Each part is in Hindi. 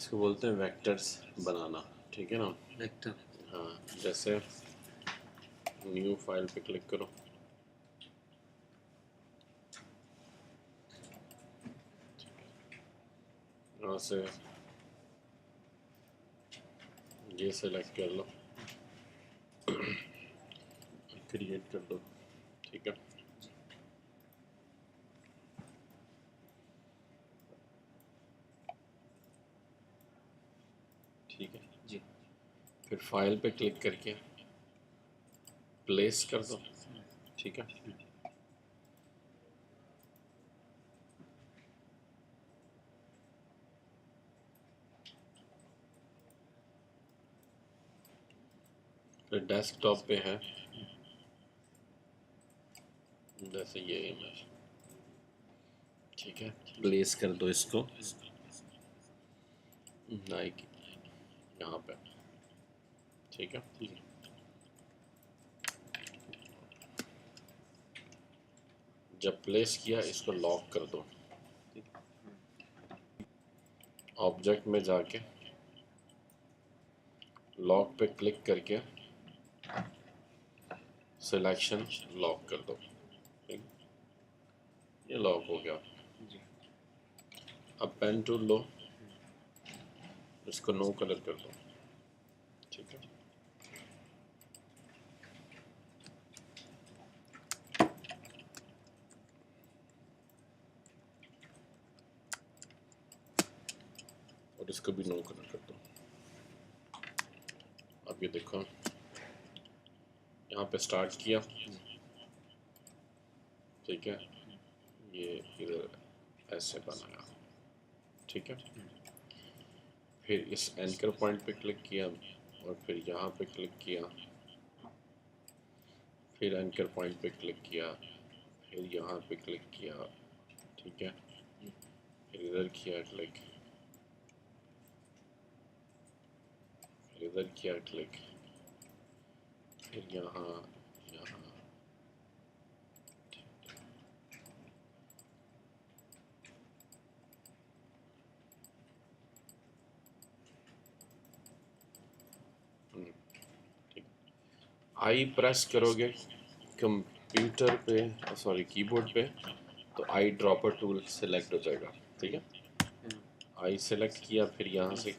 इसको बोलते हैं वेक्टर्स बनाना, ठीक है ना। वेक्टर। हाँ, जैसे न्यू फाइल पे क्लिक करो, यहाँ से ये सेलेक्ट कर लो, क्रिएट कर दो, ठीक है। ठीक है जी। फिर फाइल पे क्लिक करके प्लेस कर दो, ठीक है। फिर डेस्कटॉप पे है, जैसे ये इमेज, ठीक है। प्लेस कर दो इसको लाइक यहाँ पे, ठीक है। जब प्लेस किया इसको लॉक कर दो, ऑब्जेक्ट में जाके लॉक पे क्लिक करके सिलेक्शन लॉक कर दो, ये लॉक हो गया। अब पेन टूल लो, इसको नो कलर कर दो, ठीक है। और इसको भी नो कलर कर दो। अब ये देखो, यहाँ पे स्टार्ट किया, ठीक है, ये इधर ऐसे बनाया, ठीक है। फिर इस एंकर पॉइंट पे क्लिक किया और फिर यहाँ पे क्लिक किया, फिर एंकर पॉइंट पे क्लिक किया, फिर यहाँ पे क्लिक किया, ठीक है। फिर इधर किया क्लिक, फिर इधर किया क्लिक, फिर यहाँ यहाँ, ठीक। आई प्रेस करोगे कंप्यूटर पे, सॉरी कीबोर्ड पे, तो आई ड्रॉपर टूल सेलेक्ट हो जाएगा, ठीक है। आई सेलेक्ट किया, फिर यहाँ से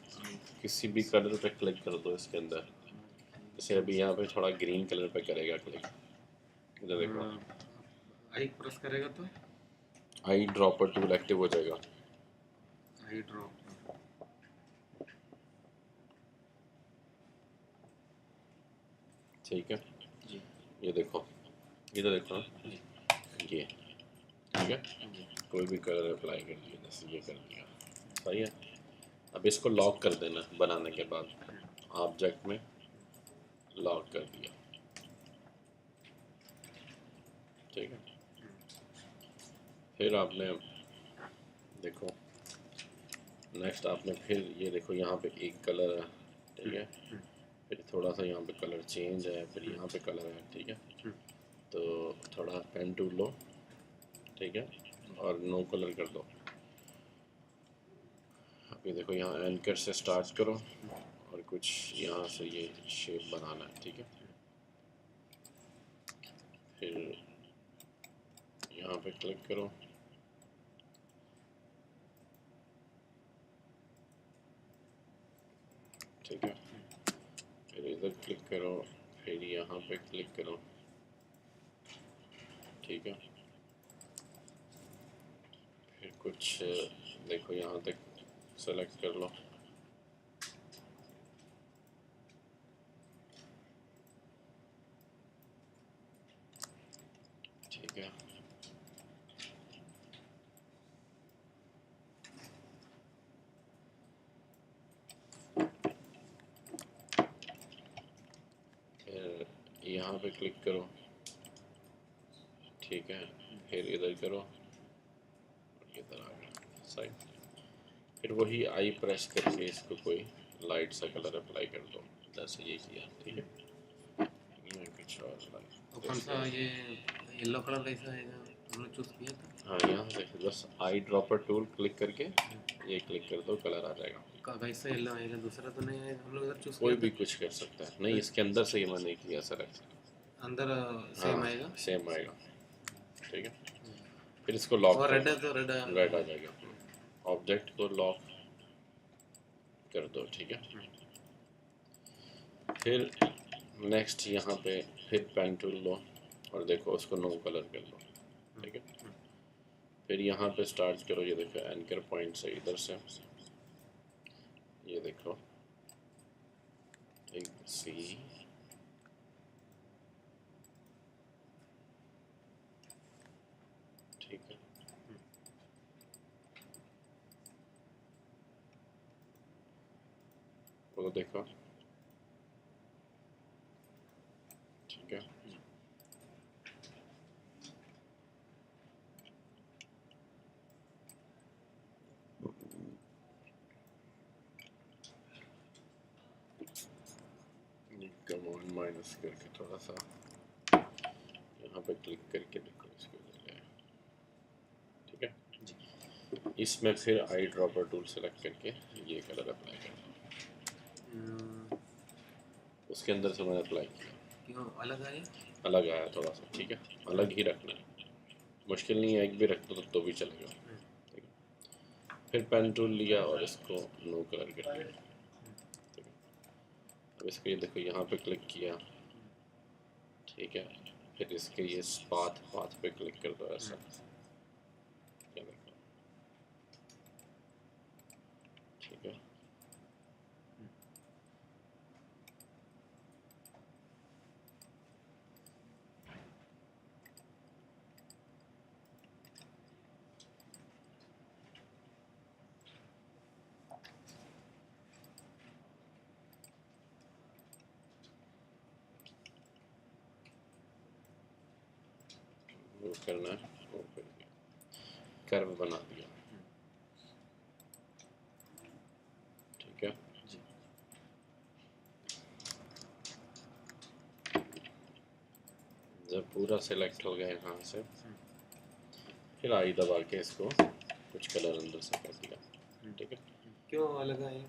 किसी भी कलर पे क्लिक कर दो इसके अंदर, जैसे अभी यहाँ पे थोड़ा ग्रीन कलर पे करेगा क्लिक, इधर देखो आई प्रेस करेगा तो आई ड्रॉपर टूल एक्टिव हो जाएगा, आई ड्रॉप। ठीक है। जी। ये देखो, इधर देखो ना, ये ठीक है, कोई भी कलर अप्लाई कर दिया, जैसे ये कर दिया, सही है। अब इसको लॉक कर देना, बनाने के बाद ऑब्जेक्ट में लॉक कर दिया, ठीक है। फिर आपने देखो नेक्स्ट आपने फिर ये देखो यहाँ पे एक कलर है, ठीक है। फिर थोड़ा सा यहाँ पे कलर चेंज है, फिर यहाँ पे कलर है, ठीक है। तो थोड़ा पेन टूल लो, ठीक है, और नो कलर कर दो। अभी देखो यहाँ एंकर से स्टार्ट करो और कुछ यहाँ से ये शेप बनाना है, ठीक है। फिर यहाँ पे क्लिक करो, ठीक है। फिर इधर क्लिक करो, फिर यहाँ पे क्लिक करो, ठीक है। फिर कुछ देखो यहाँ तक सेलेक्ट कर लो, ठीक है। फिर यहाँ पे क्लिक करो, ठीक है। फिर इधर करो और इधर आ गया साइड। फिर वही आई प्रेस करके इसको कोई लाइट सा कलर अप्लाई कर दो, जैसे ये किया, ठीक है। ये कुछ और तो कौन सा ये येलो कलर कैसा है हमने चूज किया था? हाँ, यहाँ से बस आई ड्रॉपर टूल क्लिक करके ये क्लिक कर दो, कलर आ जाएगा। कैसा येलो आएगा? दूसरा तो नहीं आएगा, हम लोग इधर चूज कोई किया भी था। कुछ कर सकता है। नहीं, इसके अंदर से ये मैंने किया सेलेक्ट। अंदर सेम हाँ, आएगा। सेम आएगा। ठीक है, फिर इसको लॉक और कर रेड दो। है तो रेड रेड आ जाएगा। ऑब्जेक्ट को लॉक कर दो। ठीक है, फिर नेक्स्ट यहाँ पे फिर पेन टूल लो और देखो उसको नो कलर कर दो। ठीक है, फिर यहाँ पे स्टार्ट करो। ये देखो एंकर पॉइंट से इधर से, ये देखो एक सी, ठीक है, वो देखो। ठीक है, कमांड माइनस करके थोड़ा सा यहाँ पे क्लिक करके देखो इसको ले आया। ठीक है, इसमें फिर आई ड्रॉपर टूल सेलेक्ट करके ये कलर अप्लाई कर दो। उसके अंदर से मैंने अप्लाई किया। क्यों अलग आया? अलग आया थोड़ा सा। ठीक है, अलग ही रखना है, मुश्किल नहीं है, एक भी रख दो तो भी चलेगा। ठीक है, फिर पेन टूल लिया और इसको नो कलर कर दिया। ठीक है, अब इसको ये देखो यहाँ पे क्लिक किया। ठीक है, फिर इसके ये पाथ पाथ पे क्लिक कर दो ऐसा। ये देखो। ठीक है, वो करना है, वो कर दिया, कर्व बना दिया। ठीक है, जब पूरा सेलेक्ट हो गया यहाँ से, फिर आई दबा के इसको कुछ कलर अंदर से कर दिया। ठीक है, क्यों अलग आया?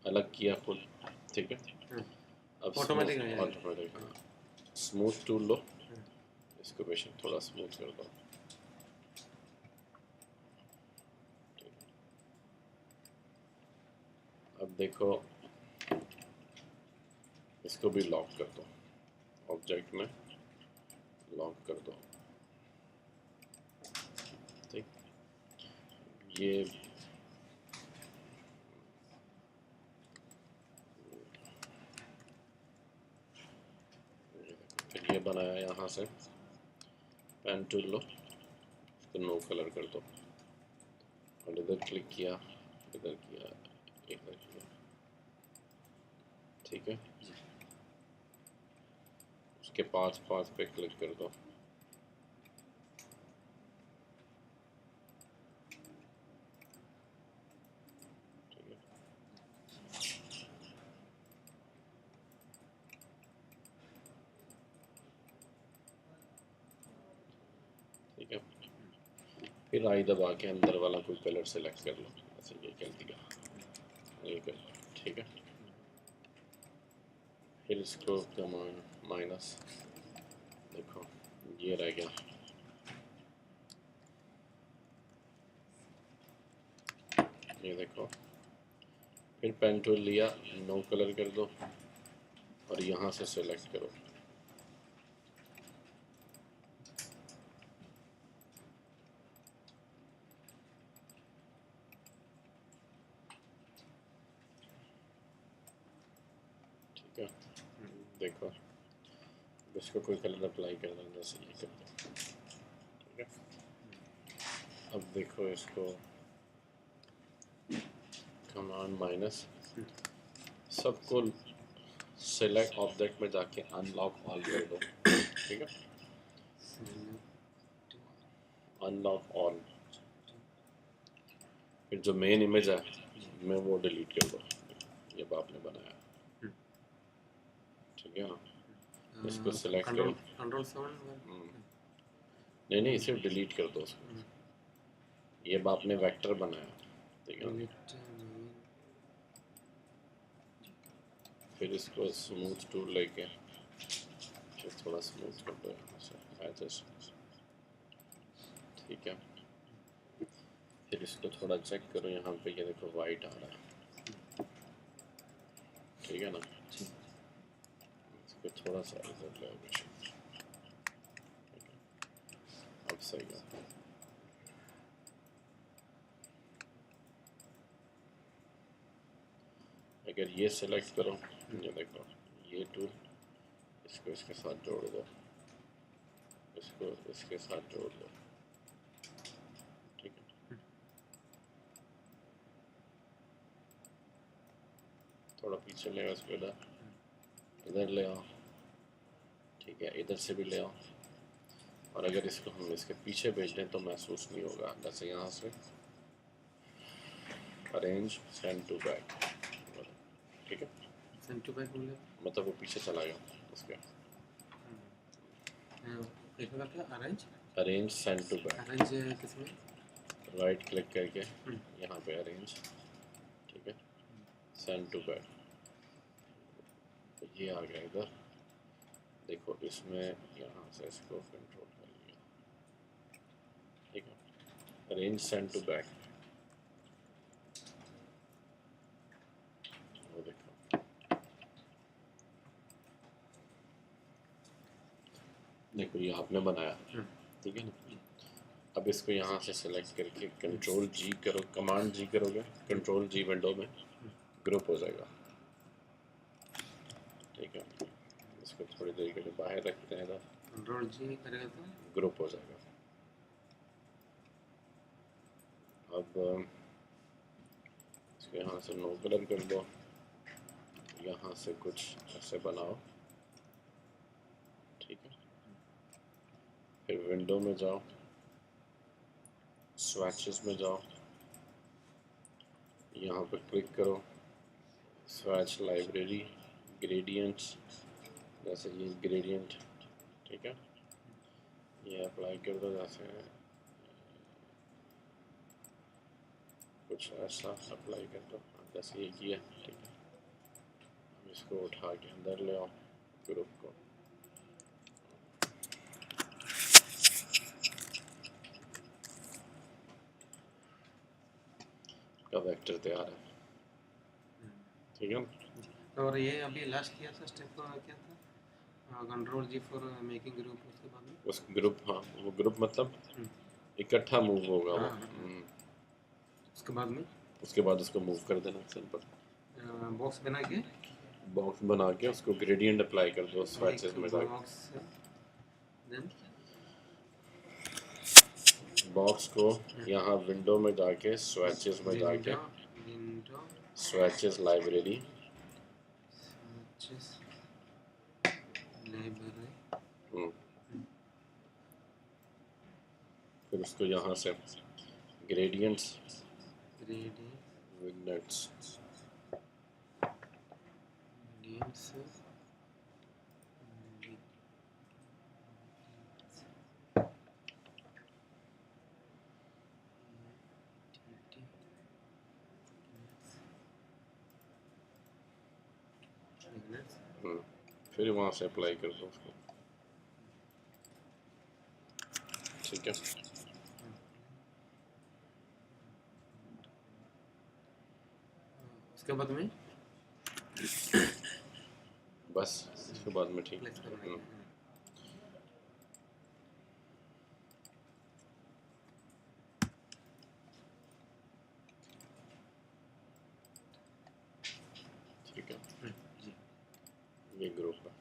अलग किया खुद। ठीक है, अब ऑटोमेटिक आ जाएगा। ऑटोमेटिक स्मूथ टूल लो, इसको बेशक थोड़ा स्मूथ कर दो। अब देखो इसको भी लॉक कर दो, ऑब्जेक्ट में लॉक कर दो। ठीक, ये फिर ये बनाया यहाँ से, पेन टूल लो, इसको नो कलर कर दो और इधर क्लिक किया, इधर किया, इधर किया। ठीक है, उसके पास पास पे क्लिक कर दो। ठीक है, ठीक है, फिर आई दबा के अंदर वाला कोई कलर सेलेक्ट कर लो, ऐसे ये कर दिया, ये कर लो। ठीक है, फिर इसको कमांड माइनस, देखो ये रह गया। ये देखो, फिर पेन टूल लिया, नो कलर कर दो और यहाँ से सेलेक्ट करो। ठीक है, देखो इसको कोई कलर अप्लाई कर दो, जैसे ये कर दो। ठीक है, अब देखो इसको कमांड माइनस, सबको सेलेक्ट ऑब्जेक्ट में जाके अनलॉक ऑल कर दो। ठीक है, अनलॉक ऑल, फिर जो मेन इमेज है मैं वो डिलीट कर दो, ये आपने बनाया। ठीक है ना, इसको सेलेक्ट करो। कंट्रोल 7। नहीं नहीं, सिर्फ डिलीट कर दो उसको। ये आपने वेक्टर बनाया, ठीक है। Delete main. फिर इसको स्मूथ टूल लेके थोड़ा स्मूथ कर दो यहाँ से एडजस्ट, ठीक है। फिर इसको थोड़ा चेक करो, यहाँ पे ये देखो वाइट आ रहा है, ठीक है ना। इसको थोड़ा सा इधर ले आओ पीछे, अब सही है। अगर ये सिलेक्ट करो, ये देखो ये टूल, इसको इसके साथ जोड़ दो, इसको इसके साथ जोड़ दो, ठीक है। थोड़ा पीछे ले आओ इसको, इधर ले आओ, ठीक है। इधर से भी ले आओ, और अगर इसको हम इसके पीछे भेज दें तो महसूस नहीं होगा। जैसे यहाँ से अरेंज सेंड टू बैक, ठीक है। सेंड टू बैक बोले मतलब वो पीछे चला गया उसके। एक करके arrange, arrange send to back, arrange किसमें? राइट क्लिक करके यहाँ पे अरेंज, ठीक है, सेंड टू बैक, तो ये आ गया इधर। देखो इसमें यहाँ से इसको कंट्रोल कर लिया, ठीक है। अरेंज सेंड टू बैक, वो देखो, देखो ये आपने बनाया, ठीक है ना। अब इसको यहाँ से सेलेक्ट करके कंट्रोल जी करो, कमांड जी करोगे, कंट्रोल जी विंडो में ग्रुप हो जाएगा, ठीक है। इसको थोड़ी देर के लिए बाहर रखते हैं, कंट्रोल जी करेगा तो ग्रुप हो जाएगा। अब इसको यहाँ से नो कलर कर दो, यहाँ से कुछ ऐसे बनाओ, ठीक है। फिर विंडो में जाओ, स्वैचेस में जाओ, यहाँ पर क्लिक करो, स्वैच लाइब्रेरी, ग्रेडियंट्स, जैसे ये ग्रेडियंट, ठीक है। ये अप्लाई कर दो, जैसे कुछ ऐसा अप्लाई कर दो, जैसे ये किया, ठीक है। इसको उठा के अंदर ले आओ ग्रुप को, का वेक्टर तैयार है, ठीक है। और ये अभी लास्ट किया था स्टेप क्या था? Control G for making group, उसके बाद में उस ग्रुप, हाँ वो ग्रुप मतलब इकट्ठा मूव होगा वो। उसके बाद में उसके बाद उसको मूव कर देना, सिंपल। बॉक्स बना के, बॉक्स बना के उसको ग्रेडियंट अप्लाई कर दो स्वैचेस में जाके। बॉक्स देन बॉक्स को यहाँ विंडो में जाके स्वैचेस में जाके window swatches library, switches library, फिर उसको यहाँ से ग्रेडियंट्स, ग्रेडियंट्स, विग्नेट्स, फिर वहाँ से अप्लाई कर दो उसको, ठीक है। उसके बाद में बस इसके बाद में ठीक फ्लेक्स करना है। ठीक है। जी ये ग्रुप है,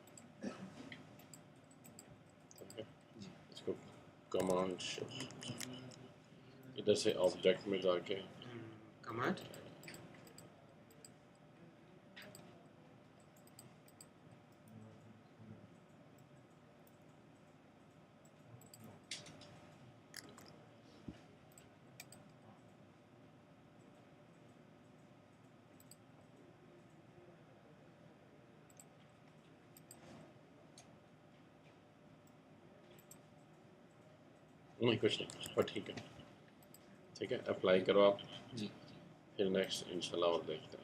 ठीक है। इसको कमांड इधर से ऑब्जेक्ट में जाके कमांड नहीं, कुछ नहीं, पर ठीक है, ठीक है। अप्लाई करो आप, जी फिर नेक्स्ट इंशाल्लाह और देखते हैं।